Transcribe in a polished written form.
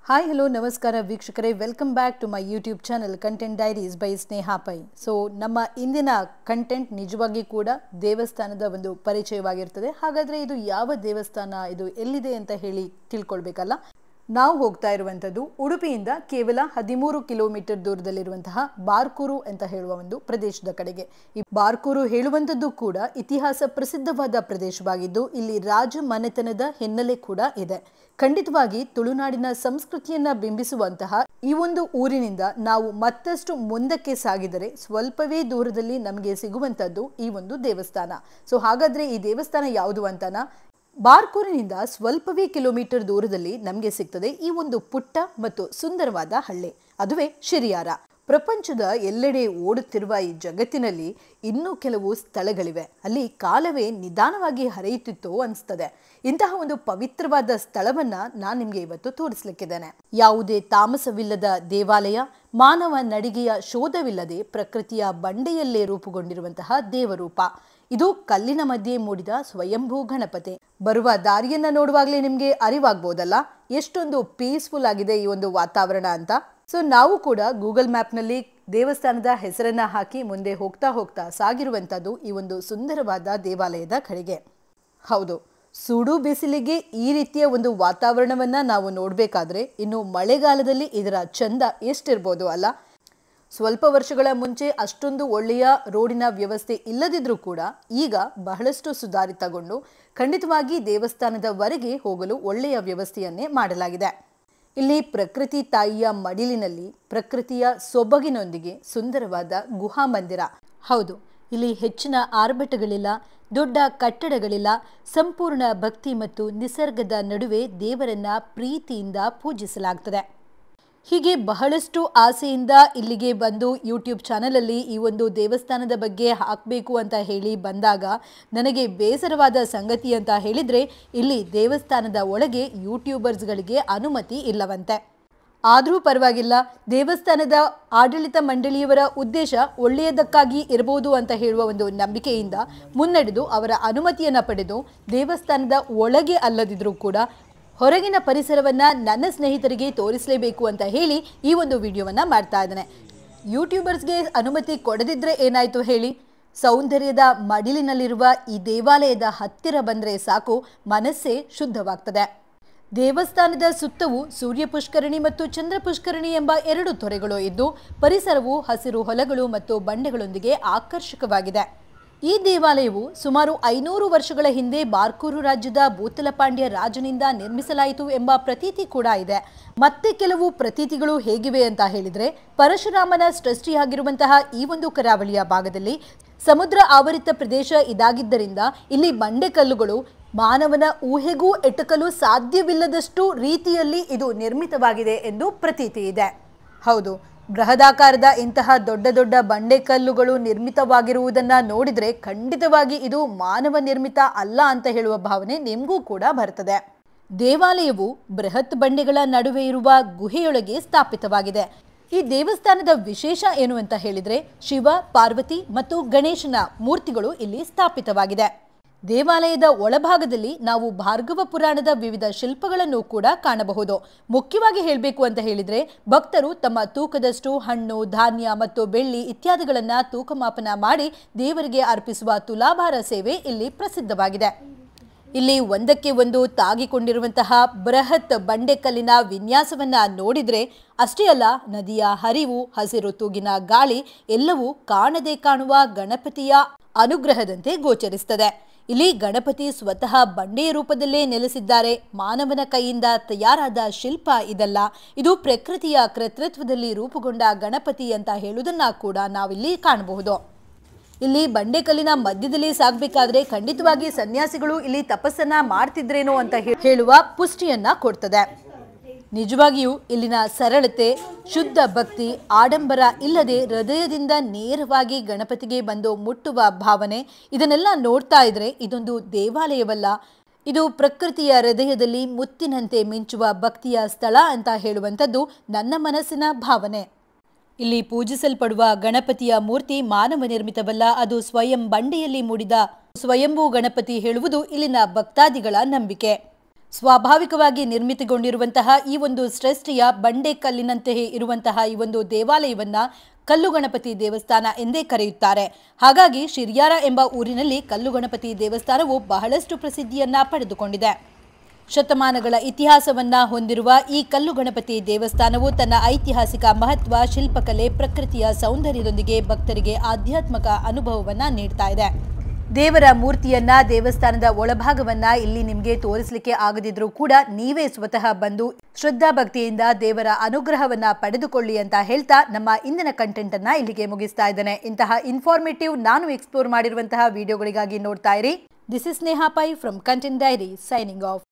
Hi hello ನಮಸ್ಕಾರ ವೀಕ್ಷಕರೇ, welcome back to my YouTube channel Content Diaries by Sneha Pai. So ನಮ್ಮ ಇಂದಿನ ಕಂಟೆಂಟ್ ನಿಜವಾಗಿ ಕೂಡ ದೇವಸ್ಥಾನದ ಒಂದು ಪರಿಚಯವಾಗಿರ್ತದೆ. ಹಾಗಾದರೆ ಇದು ಯಾವ ದೇವಸ್ಥಾನ, ಇದು ಎಲ್ಲಿದೆ ಅಂತ ಹೇಳಿ ತಿಳ್ಕೊಳ್ಬೇಕಲ್ಲ. ನಾವು ಹೋಗ್ತಾ ಇರುವಂಥದ್ದು ಉಡುಪಿಯಿಂದ ಕೇವಲ 13 ಕಿಲೋಮೀಟರ್ ದೂರದಲ್ಲಿರುವಂತಹ ಬಾರ್ಕೂರು ಅಂತ ಹೇಳುವ ಒಂದು ಪ್ರದೇಶದ ಕಡೆಗೆ. ಈ ಬಾರ್ಕೂರು ಹೇಳುವಂಥದ್ದು ಕೂಡ ಇತಿಹಾಸ ಪ್ರಸಿದ್ಧವಾದ ಪ್ರದೇಶವಾಗಿದ್ದು ಇಲ್ಲಿ ರಾಜ ಮನೆತನದ ಹಿನ್ನೆಲೆ ಕೂಡ ಇದೆ. ಖಂಡಿತವಾಗಿ ತುಳುನಾಡಿನ ಸಂಸ್ಕೃತಿಯನ್ನ ಬಿಂಬಿಸುವಂತಹ ಈ ಒಂದು ಊರಿನಿಂದ ನಾವು ಮತ್ತಷ್ಟು ಮುಂದಕ್ಕೆ ಸಾಗಿದರೆ ಸ್ವಲ್ಪವೇ ದೂರದಲ್ಲಿ ನಮಗೆ ಸಿಗುವಂಥದ್ದು ಈ ಒಂದು ದೇವಸ್ಥಾನ. ಸೊ ಹಾಗಾದ್ರೆ ಈ ದೇವಸ್ಥಾನ ಯಾವುದು ಅಂತಾನ, ಬಾರ್ಕೂರಿನಿಂದ ಸ್ವಲ್ಪವೇ ಕಿಲೋಮೀಟರ್ ದೂರದಲ್ಲಿ ನಮಗೆ ಸಿಗ್ತದೆ ಈ ಒಂದು ಪುಟ್ಟ ಮತ್ತು ಸುಂದರವಾದ ಹಳ್ಳಿ, ಅದುವೇ ಶಿರಿಯಾರ. ಪ್ರಪಂಚದ ಎಲ್ಲೆಡೆ ಓಡುತ್ತಿರುವ ಈ ಜಗತ್ತಿನಲ್ಲಿ ಇನ್ನೂ ಕೆಲವು ಸ್ಥಳಗಳಿವೆ, ಅಲ್ಲಿ ಕಾಲವೇ ನಿಧಾನವಾಗಿ ಹರಿಯುತ್ತಿತ್ತೋ ಅನಿಸ್ತದೆ. ಇಂತಹ ಒಂದು ಪವಿತ್ರವಾದ ಸ್ಥಳವನ್ನ ನಾನು ನಿಮ್ಗೆ ಇವತ್ತು ತೋರಿಸ್ಲಿಕ್ಕಿದ್ದೇನೆ. ಯಾವುದೇ ತಾಮಸವಿಲ್ಲದ ದೇವಾಲಯ, ಮಾನವ ನಡಿಗೆಯ ಶೋಧವಿಲ್ಲದೆ ಪ್ರಕೃತಿಯ ಬಂಡೆಯಲ್ಲೇ ರೂಪುಗೊಂಡಿರುವಂತಹ ದೇವರೂಪ. ಇದು ಕಲ್ಲಿನ ಮಧ್ಯೆ ಮೂಡಿದ ಸ್ವಯಂಭೂ ಗಣಪತಿ. ಬರುವ ದಾರಿಯನ್ನ ನೋಡುವಾಗಲೇ ನಿಮ್ಗೆ ಅರಿವಾಗ್ಬೋದಲ್ಲ ಎಷ್ಟೊಂದು ಪೀಸ್ಫುಲ್ ಆಗಿದೆ ಈ ಒಂದು ವಾತಾವರಣ ಅಂತ. ಸೊ ನಾವು ಕೂಡ ಗೂಗಲ್ ಮ್ಯಾಪ್ನಲ್ಲಿ ದೇವಸ್ಥಾನದ ಹೆಸರನ್ನ ಹಾಕಿ ಮುಂದೆ ಹೋಗ್ತಾ ಹೋಗ್ತಾ ಸಾಗಿರುವಂಥದ್ದು ಈ ಒಂದು ಸುಂದರವಾದ ದೇವಾಲಯದ ಕಡೆಗೆ. ಹೌದು, ಸುಡು ಬಿಸಿಲಿಗೆ ಈ ರೀತಿಯ ಒಂದು ವಾತಾವರಣವನ್ನ ನಾವು ನೋಡಬೇಕಾದ್ರೆ ಇನ್ನು ಮಳೆಗಾಲದಲ್ಲಿ ಇದರ ಚಂದ ಎಷ್ಟಿರ್ಬೋದು ಅಲ್ಲ. ಸ್ವಲ್ಪ ವರ್ಷಗಳ ಮುಂಚೆ ಅಷ್ಟೊಂದು ಒಳ್ಳೆಯ ರೋಡಿನ ವ್ಯವಸ್ಥೆ ಇಲ್ಲದಿದ್ರೂ ಕೂಡ ಈಗ ಬಹಳಷ್ಟು ಸುಧಾರಿತಗೊಂಡು ಖಂಡಿತವಾಗಿ ದೇವಸ್ಥಾನದವರೆಗೆ ಹೋಗಲು ಒಳ್ಳೆಯ ವ್ಯವಸ್ಥೆಯನ್ನೇ ಮಾಡಲಾಗಿದೆ. ಇಲ್ಲಿ ಪ್ರಕೃತಿ ತಾಯಿಯ ಮಡಿಲಿನಲ್ಲಿ ಪ್ರಕೃತಿಯ ಸೊಬಗಿನೊಂದಿಗೆ ಸುಂದರವಾದ ಗುಹಾ ಮಂದಿರ. ಹೌದು, ಇಲ್ಲಿ ಹೆಚ್ಚಿನ ಆರ್ಭಟಗಳಿಲ್ಲ, ದೊಡ್ಡ ಕಟ್ಟಡಗಳಿಲ್ಲ, ಸಂಪೂರ್ಣ ಭಕ್ತಿ ಮತ್ತು ನಿಸರ್ಗದ ನಡುವೆ ದೇವರನ್ನ ಪ್ರೀತಿಯಿಂದ ಪೂಜಿಸಲಾಗ್ತದೆ. ಹೀಗೆ ಬಹಳಷ್ಟು ಆಸೆಯಿಂದ ಇಲ್ಲಿಗೆ ಬಂದು ಯೂಟ್ಯೂಬ್ ಚಾನಲಲ್ಲಿ ಈ ಒಂದು ದೇವಸ್ಥಾನದ ಬಗ್ಗೆ ಹಾಕಬೇಕು ಅಂತ ಹೇಳಿ ಬಂದಾಗ ನನಗೆ ಬೇಸರವಾದ ಸಂಗತಿ ಅಂತ ಹೇಳಿದರೆ ಇಲ್ಲಿ ದೇವಸ್ಥಾನದ ಒಳಗೆ ಯೂಟ್ಯೂಬರ್ಸ್ಗಳಿಗೆ ಅನುಮತಿ ಇಲ್ಲವಂತೆ. ಆದರೂ ಪರವಾಗಿಲ್ಲ, ದೇವಸ್ಥಾನದ ಆಡಳಿತ ಮಂಡಳಿಯವರ ಉದ್ದೇಶ ಒಳ್ಳೆಯದಕ್ಕಾಗಿ ಇರಬಹುದು ಅಂತ ಹೇಳುವ ಒಂದು ನಂಬಿಕೆಯಿಂದ ಮುನ್ನಡೆದು ಅವರ ಅನುಮತಿಯನ್ನು ಪಡೆದು ದೇವಸ್ಥಾನದ ಒಳಗೆ ಅಲ್ಲದಿದ್ರೂ ಕೂಡ ಹೊರಗಿನ ಪರಿಸರವನ್ನ ನನ್ನ ಸ್ನೇಹಿತರಿಗೆ ತೋರಿಸಲೇಬೇಕು ಅಂತ ಹೇಳಿ ಈ ಒಂದು ವಿಡಿಯೋವನ್ನ ಮಾಡ್ತಾ ಇದ್ದೇನೆ. ಯೂಟ್ಯೂಬರ್ಸ್ಗೆ ಅನುಮತಿ ಕೊಡದಿದ್ರೆ ಏನಾಯ್ತು ಹೇಳಿ, ಸೌಂದರ್ಯದ ಮಡಿಲಿನಲ್ಲಿರುವ ಈ ದೇವಾಲಯದ ಹತ್ತಿರ ಬಂದರೆ ಸಾಕು, ಮನಸ್ಸೇ ಶುದ್ಧವಾಗ್ತದೆ. ದೇವಸ್ಥಾನದ ಸುತ್ತವೂ ಸೂರ್ಯ ಪುಷ್ಕರಣಿ ಮತ್ತು ಚಂದ್ರ ಪುಷ್ಕರಣಿ ಎಂಬ 2 ತೊರೆಗಳು ಇದ್ದು ಪರಿಸರವು ಹಸಿರು ಹೊಲಗಳು ಮತ್ತು ಬಂಡೆಗಳೊಂದಿಗೆ ಆಕರ್ಷಕವಾಗಿದೆ. ಈ ದೇವಾಲಯವು ಸುಮಾರು 500 ವರ್ಷಗಳ ಹಿಂದೆ ಬಾರ್ಕೂರು ರಾಜ್ಯದ ಭೂತಲಪಾಂಡ್ಯ ರಾಜನಿಂದ ನಿರ್ಮಿಸಲಾಯಿತು ಎಂಬ ಪ್ರತೀತಿ ಕೂಡ ಇದೆ. ಮತ್ತೆ ಕೆಲವು ಪ್ರತೀತಿಗಳು ಹೇಗಿವೆ ಅಂತ ಹೇಳಿದ್ರೆ, ಪರಶುರಾಮನ ಸೃಷ್ಟಿಯಾಗಿರುವಂತಹ ಈ ಒಂದು ಕರಾವಳಿಯ ಭಾಗದಲ್ಲಿ ಸಮುದ್ರ ಆವರಿತ ಪ್ರದೇಶ ಇದಾಗಿದ್ದರಿಂದ ಇಲ್ಲಿ ಬಂಡೆಕಲ್ಲುಗಳು ಮಾನವನ ಊಹೆಗೂ ಎಟಕಲು ಸಾಧ್ಯವಿಲ್ಲದಷ್ಟು ರೀತಿಯಲ್ಲಿ ಇದು ನಿರ್ಮಿತವಾಗಿದೆ ಎಂದು ಪ್ರತೀತಿ ಇದೆ. ಹೌದು, ಬೃಹದಾಕಾರದ ಇಂತಹ ದೊಡ್ಡ ದೊಡ್ಡ ಬಂಡೆಕಲ್ಲುಗಳು ನಿರ್ಮಿತವಾಗಿರುವುದನ್ನ ನೋಡಿದ್ರೆ ಖಂಡಿತವಾಗಿ ಇದು ಮಾನವ ನಿರ್ಮಿತ ಅಲ್ಲ ಅಂತ ಹೇಳುವ ಭಾವನೆ ನಿಮಗೂ ಕೂಡ ಬರ್ತದೆ. ದೇವಾಲಯವು ಬೃಹತ್ ಬಂಡೆಗಳ ನಡುವೆ ಇರುವ ಗುಹೆಯೊಳಗೆ ಸ್ಥಾಪಿತವಾಗಿದೆ. ಈ ದೇವಸ್ಥಾನದ ವಿಶೇಷ ಏನು ಅಂತ ಹೇಳಿದ್ರೆ, ಶಿವ, ಪಾರ್ವತಿ ಮತ್ತು ಗಣೇಶನ ಮೂರ್ತಿಗಳು ಇಲ್ಲಿ ಸ್ಥಾಪಿತವಾಗಿದೆ. ದೇವಾಲಯದ ಒಳಭಾಗದಲ್ಲಿ ನಾವು ಭಾರ್ಗವ ಪುರಾಣದ ವಿವಿಧ ಶಿಲ್ಪಗಳನ್ನು ಕೂಡ ಕಾಣಬಹುದು. ಮುಖ್ಯವಾಗಿ ಹೇಳಬೇಕು ಅಂತ ಹೇಳಿದ್ರೆ, ಭಕ್ತರು ತಮ್ಮ ತೂಕದಷ್ಟು ಹಣ್ಣು, ಧಾನ್ಯ ಮತ್ತು ಬೆಳ್ಳಿ ಇತ್ಯಾದಿಗಳನ್ನ ತೂಕಮಾಪನ ಮಾಡಿ ದೇವರಿಗೆ ಅರ್ಪಿಸುವ ತುಲಾಭಾರ ಸೇವೆ ಇಲ್ಲಿ ಪ್ರಸಿದ್ಧವಾಗಿದೆ. ಇಲ್ಲಿ ಒಂದಕ್ಕೆ ಒಂದು ತಾಗಿಕೊಂಡಿರುವಂತಹ ಬೃಹತ್ ಬಂಡೆಕಲ್ಲಿನ ವಿನ್ಯಾಸವನ್ನ ನೋಡಿದ್ರೆ ಅಷ್ಟೇ ಅಲ್ಲ, ನದಿಯ ಹರಿವು, ಹಸಿರು ತೂಗಿನ ಗಾಳಿ ಎಲ್ಲವೂ ಕಾಣದೆ ಕಾಣುವ ಗಣಪತಿಯ ಅನುಗ್ರಹದಂತೆ ಗೋಚರಿಸುತ್ತದೆ. ಇಲ್ಲಿ ಗಣಪತಿ ಸ್ವತಃ ಬಂಡೆಯ ರೂಪದಲ್ಲೇ ನೆಲೆಸಿದ್ದಾರೆ. ಮಾನವನ ಕೈಯಿಂದ ತಯಾರಾದ ಶಿಲ್ಪ ಇದಲ್ಲ, ಇದು ಪ್ರಕೃತಿಯ ಕರ್ತೃತ್ವದಲ್ಲಿ ರೂಪುಗೊಂಡ ಗಣಪತಿ ಅಂತ ಹೇಳುವುದನ್ನ ಕೂಡ ನಾವಿಲ್ಲಿ ಕಾಣಬಹುದು. ಇಲ್ಲಿ ಬಂಡೆಕಲ್ಲಿನ ಮಧ್ಯದಲ್ಲಿ ಸಾಗಬೇಕಾದ್ರೆ ಖಂಡಿತವಾಗಿ ಸನ್ಯಾಸಿಗಳು ಇಲ್ಲಿ ತಪಸ್ಸನ್ನ ಮಾಡ್ತಿದ್ರೇನೋ ಅಂತ ಹೇಳುವ ಪುಷ್ಟಿಯನ್ನ ಕೊಡ್ತದೆ. ನಿಜವಾಗಿಯೂ ಇಲ್ಲಿನ ಸರಳತೆ, ಶುದ್ಧ ಭಕ್ತಿ, ಆಡಂಬರ ಇಲ್ಲದೆ ಹೃದಯದಿಂದ ನೇರವಾಗಿ ಗಣಪತಿಗೆ ಬಂದು ಮುಟ್ಟುವ ಭಾವನೆ, ಇದನ್ನೆಲ್ಲ ನೋಡ್ತಾ ಇದ್ರೆ ಇದೊಂದು ದೇವಾಲಯವಲ್ಲ, ಇದು ಪ್ರಕೃತಿಯ ಹೃದಯದಲ್ಲಿ ಮುತ್ತಿನಂತೆ ಮಿಂಚುವ ಭಕ್ತಿಯ ಸ್ಥಳ ಅಂತ ಹೇಳುವಂಥದ್ದು ನನ್ನ ಮನಸ್ಸಿನ ಭಾವನೆ. ಇಲ್ಲಿ ಪೂಜಿಸಲ್ಪಡುವ ಗಣಪತಿಯ ಮೂರ್ತಿ ಮಾನವ ನಿರ್ಮಿತವಲ್ಲ, ಅದು ಸ್ವಯಂ ಬಂಡೆಯಲ್ಲಿ ಮೂಡಿದ ಸ್ವಯಂಭೂ ಗಣಪತಿ ಹೇಳುವುದು ಇಲ್ಲಿನ ಭಕ್ತಾದಿಗಳ ನಂಬಿಕೆ. ಸ್ವಾಭಾವಿಕವಾಗಿ ನಿರ್ಮಿತಿಗೊಂಡಿರುವಂತಹ ಈ ಒಂದು ಸೃಷ್ಟಿಯ ಬಂಡೆ ಕಲ್ಲಿನಂತೆಯೇ ಇರುವಂತಹ ಈ ಒಂದು ದೇವಾಲಯವನ್ನ ಕಲ್ಲು ಗಣಪತಿ ದೇವಸ್ಥಾನ ಎಂದೇ ಕರೆಯುತ್ತಾರೆ. ಹಾಗಾಗಿ ಶಿರ್ಯಾರ ಎಂಬ ಊರಿನಲ್ಲಿ ಕಲ್ಲು ಗಣಪತಿ ದೇವಸ್ಥಾನವು ಬಹಳಷ್ಟು ಪ್ರಸಿದ್ಧಿಯನ್ನ ಪಡೆದುಕೊಂಡಿದೆ. ಶತಮಾನಗಳ ಇತಿಹಾಸವನ್ನ ಹೊಂದಿರುವ ಈ ಕಲ್ಲು ಗಣಪತಿ ದೇವಸ್ಥಾನವು ತನ್ನ ಐತಿಹಾಸಿಕ ಮಹತ್ವ, ಶಿಲ್ಪಕಲೆ, ಪ್ರಕೃತಿಯ ಸೌಂದರ್ಯದೊಂದಿಗೆ ಭಕ್ತರಿಗೆ ಆಧ್ಯಾತ್ಮಿಕ ಅನುಭವವನ್ನ ನೀಡ್ತಾ ಇದೆ. ದೇವರ ಮೂರ್ತಿಯನ್ನ, ದೇವಸ್ಥಾನದ ಒಳಭಾಗವನ್ನ ಇಲ್ಲಿ ನಿಮಗೆ ತೋರಿಸಲಿಕ್ಕೆ ಆಗದಿದ್ರೂ ಕೂಡ ನೀವೇ ಸ್ವತಃ ಬಂದು ಶ್ರದ್ಧಾ ಭಕ್ತಿಯಿಂದ ದೇವರ ಅನುಗ್ರಹವನ್ನ ಪಡೆದುಕೊಳ್ಳಿ ಅಂತ ಹೇಳ್ತಾ ನಮ್ಮ ಇಂದಿನ ಕಂಟೆಂಟ್ ಅನ್ನ ಇಲ್ಲಿಗೆ ಮುಗಿಸ್ತಾ ಇದ್ದೇನೆ. ಇಂತಹ ಇನ್ಫಾರ್ಮೇಟಿವ್ ನಾನು ಎಕ್ಸ್ಪ್ಲೋರ್ ಮಾಡಿರುವಂತಹ ವಿಡಿಯೋಗಳಿಗಾಗಿ ನೋಡ್ತಾ ಇರಿ. This is Sneha Pai from Content Diary signing of.